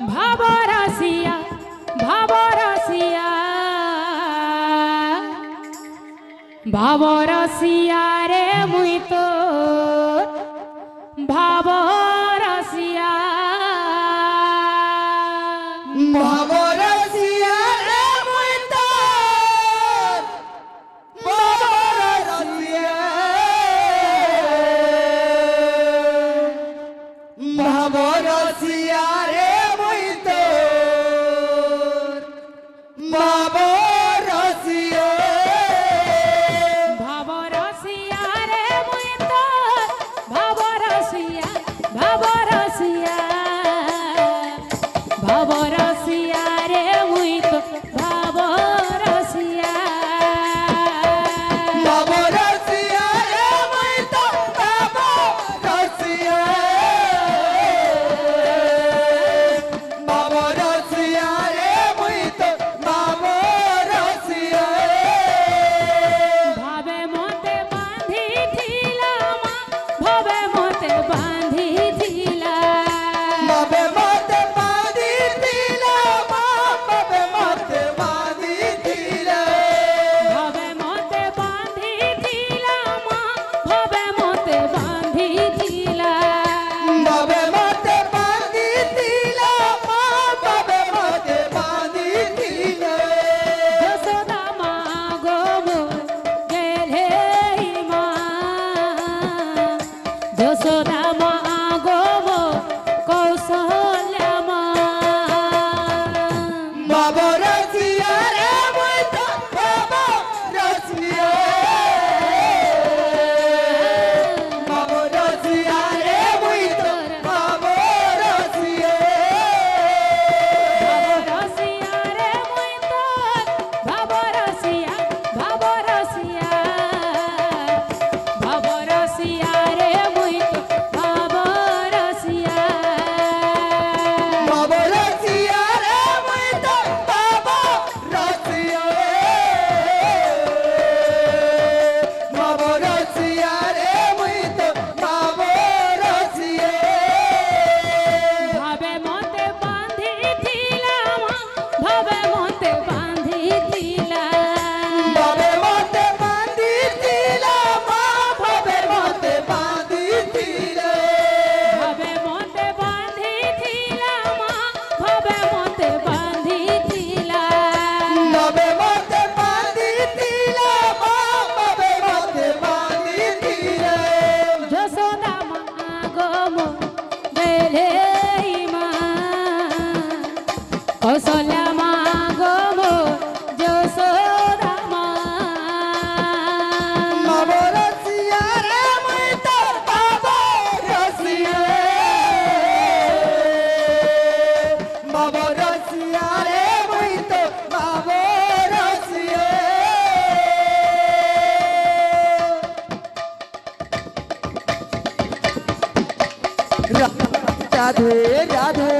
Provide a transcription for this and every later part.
ভাবরসিয়া ভাবরসিয়া ভাবরসিয়া রে মুই তো ভাবরসিয়া ভাবরসিয়া রে মুই তো ভাবরসিয়া ভাবরসিয়া রে মুই তো ভাবরসিয়া ভাবরসিয়া রে মুই তো ভাবরসিয়া ভাবরসিয়া ভাবরসিয়া রে মুই তো ভাবরসিয়া ভাবরসিয়া রে মুই তো ভাবরসিয়া ভাবরসিয়া রে মুই তো ভাবরসিয়া ভাবে মতে বাঁধিছিলা মা ভাবে মতে বাঁধিছিলা বাবে মতে বাঁধিছিলা মা বাবে মতে বাঁধিছিলা ভাবে মতে বাঁধিছিলা মা ভাবে মতে বাঁধিছিলা বাবে মতে বাঁধিছিলা মা বাবে মতে বাঁধিছিলা যশোদা মা গো মোর গেলে মা যশোদা মা গো মোর কৌশল্যা মা ভাবরসিয়া রে মুই তো ভাবরসিয়া ভাবরসিয়া রে মুই তো ভাবরসিয়া ভাবরসিয়া রে মুই তো ভাবরসিয়া ভাবরসিয়া ভাবরসিয়া রে মুই তো ভাবরসিয়া ভাবরসিয়া রে মুই তো ভাবরসিয়া ভাবরসিয়া রে মুই তো ভাবরসিয়া ভাবে মতে বাঁধিছিলা মা ভাবে মতে বাঁধিছিলা বাবে মতে বাঁধিছিলা মা বাবে মতে বাঁধিছিলা ভাবে মতে বাঁধিছিলা মা ভাবে মতে বাঁধিছিলা বাবে মতে বাঁধিছিলা মা বাবে মতে বাঁধিছিলা যশোদা মা গো মোর গেলে মা কৌশল্যা মা গো মোর যশোদা মা ভাবরসিয়া রে মুই তো ভাবরসিয়া ভাবরসিয়া রে মুই তো ভাবরসিয়া রাধে রাধে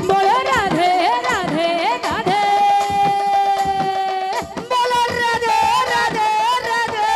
বলো রাধে রাধে রাধে বলো রাধে রাধে রাধে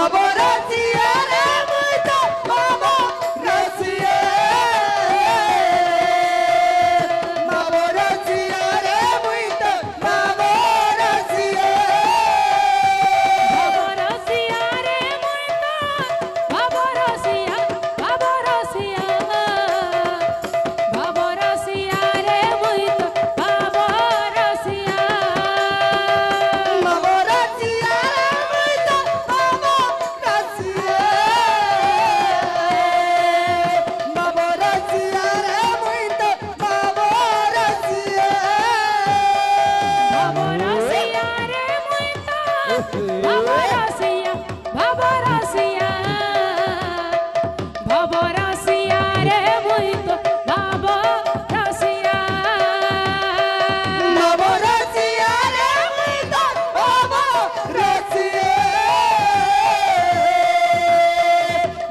বাবা রসিয়া রে মুই তো বাবা রসিয়া বাবা রসিয়া রে মুই তো বাবা রসিয়া বাবরসিয়া রে মুই তো বাবরসিয়া বাবরসিয়া বাবরসিয়া রে মুই তো বাবরসিয়া বাবা রসিয়া রে মুই তো বাবা রসিয়া বাবা রসিয়া রে মুই তো বাবা রসিয়া বাবরসিয়া রে মুই তো বাবরসিয়া বাবরসিয়া বাবরসিয়া রে মুই তো বাবরসিয়া বাবা রসিয়া রে মুই তো বাবা রসিয়া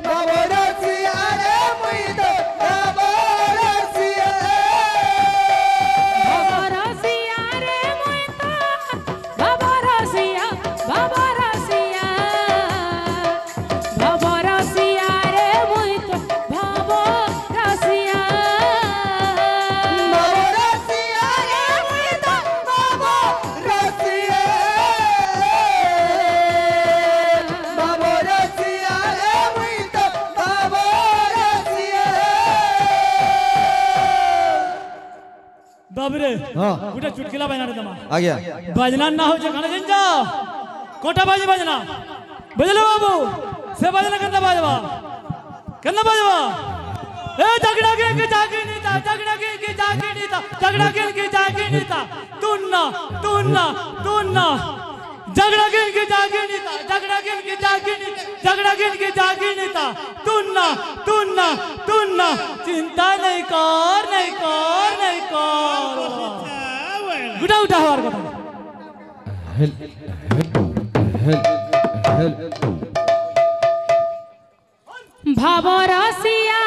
বাবা রসিয়া রে মুই তো বাবা রসিয়া বাবরসিয়া রে মুই তো বাবরসিয়া বাবরসিয়া বাবরসিয়া রে মুই তো বাবরসিয়া বাবা রসিয়া রে মুই তো বাবা রসিয়া বাবা রসিয়া রে মুই তো বাবা রসিয়া बाबरे हाँ। गुटे चुटकिला बजना रे तमा आ गया बजना ना हो जे गाना जिंजा कोटा बाजे बजना बजलो बाबू से बजना करना बाजवा ए झगड़ा के जागे नहीं था झगड़ा के जागे नहीं था झगड़ा के जागे नहीं था तुन्ना तुन्ना तुन्ना झगड़ा के जागे नहीं था झगड़ा के जागे नहीं झगड़ा के जागे नहीं था तुन्ना तुन्ना तुन्ना चिंता नहीं कर नहीं कर नहीं कर उठा उठा हमारे কথা বাবরসিয়া